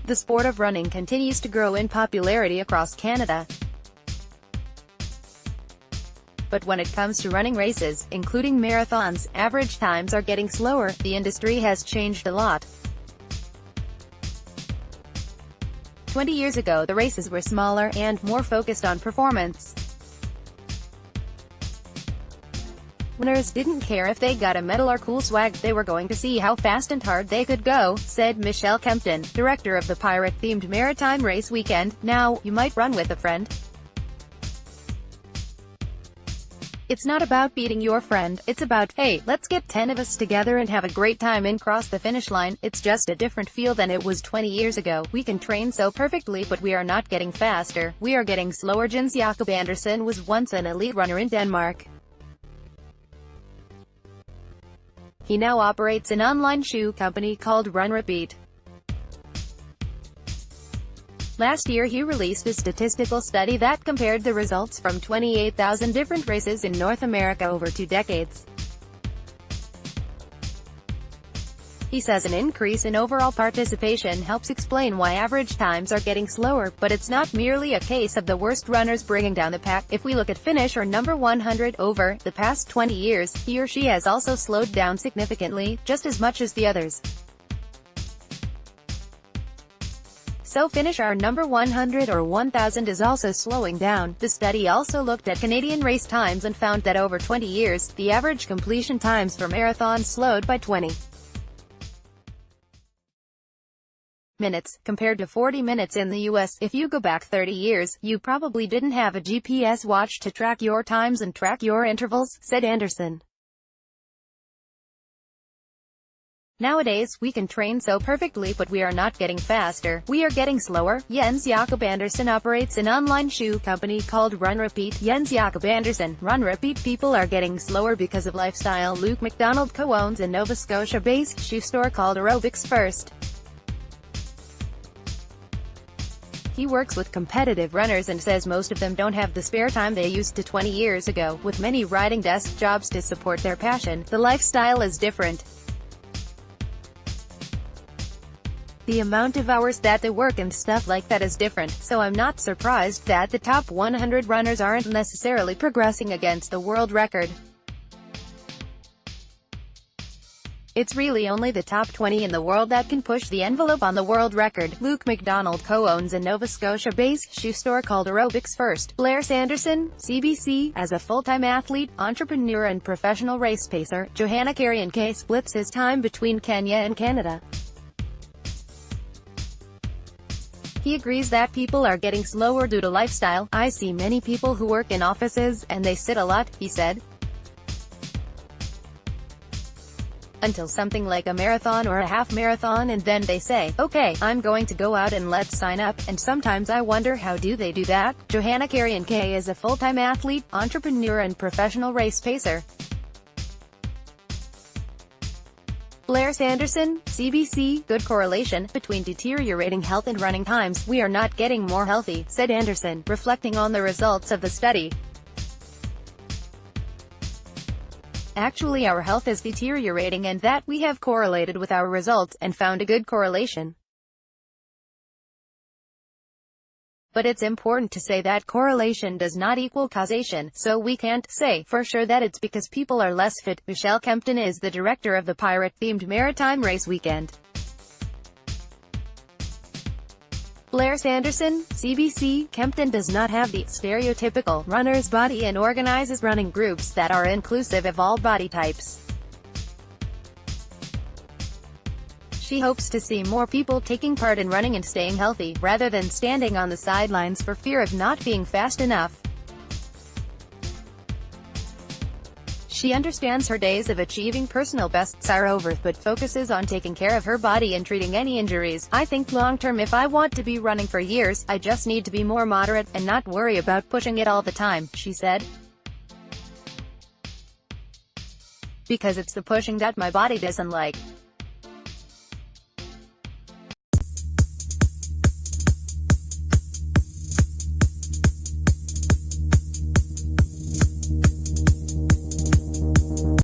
The sport of running continues to grow in popularity across Canada. But when it comes to running races, including marathons, average times are getting slower. The industry has changed a lot. 20 years ago, the races were smaller and more focused on performance. Winners didn't care if they got a medal or cool swag, they were going to see how fast and hard they could go, said Michelle Kempton, director of the pirate-themed Maritime Race Weekend. Now, you might run with a friend. It's not about beating your friend, it's about, hey, let's get 10 of us together and have a great time and cross the finish line. It's just a different feel than it was 20 years ago. We can train so perfectly, but we are not getting faster. We are getting slower. Jens Jakob Andersen was once an elite runner in Denmark. He now operates an online shoe company called Run Repeat. Last year he released a statistical study that compared the results from 28,000 different races in North America over 2 decades. He says an increase in overall participation helps explain why average times are getting slower, but it's not merely a case of the worst runners bringing down the pack. If we look at finish or number 100 over the past 20 years, he or she has also slowed down significantly, just as much as the others. So finish our number 100 or 1000 is also slowing down. The study also looked at Canadian race times and found that over 20 years, the average completion times for marathons slowed by 20 minutes, compared to 40 minutes in the US. If you go back 30 years, you probably didn't have a GPS watch to track your times and track your intervals, said Andersen. Nowadays, we can train so perfectly, but we are not getting faster. We are getting slower. Jens Jakob Andersen operates an online shoe company called Run Repeat. Jens Jakob Andersen, Run Repeat. People are getting slower because of lifestyle. Luke McDonald co-owns a Nova Scotia-based shoe store called Aerobics First. He works with competitive runners and says most of them don't have the spare time they used to 20 years ago. With many riding desk jobs to support their passion, the lifestyle is different. The amount of hours that they work and stuff like that is different, so I'm not surprised that the top 100 runners aren't necessarily progressing against the world record. It's really only the top 20 in the world that can push the envelope on the world record. Luke McDonald co-owns a Nova Scotia-based shoe store called Aerobics First. Blair Sanderson, CBC, as a full-time athlete, entrepreneur and professional race pacer, Johanna Carrion K splits his time between Kenya and Canada. He agrees that people are getting slower due to lifestyle. I see many people who work in offices, and they sit a lot, he said. Until something like a marathon or a half marathon, and then they say, okay, I'm going to go out and let's sign up, and sometimes I wonder how do they do that. Johanna Carrion K is a full-time athlete, entrepreneur and professional race pacer. Blair Sanderson, CBC, good correlation between deteriorating health and running times. We are not getting more healthy, said Andersen, reflecting on the results of the study. Actually, our health is deteriorating, and that we have correlated with our results, and found a good correlation. But it's important to say that correlation does not equal causation, so we can't say for sure that it's because people are less fit. Michelle Kempton is the director of the pirate-themed Maritime Race Weekend. Blair Sanderson, CBC, Kempton does not have the stereotypical runner's body and organizes running groups that are inclusive of all body types. She hopes to see more people taking part in running and staying healthy, rather than standing on the sidelines for fear of not being fast enough. She understands her days of achieving personal bests are over, but focuses on taking care of her body and treating any injuries. I think long-term, if I want to be running for years, I just need to be more moderate, and not worry about pushing it all the time, she said. Because it's the pushing that my body doesn't like.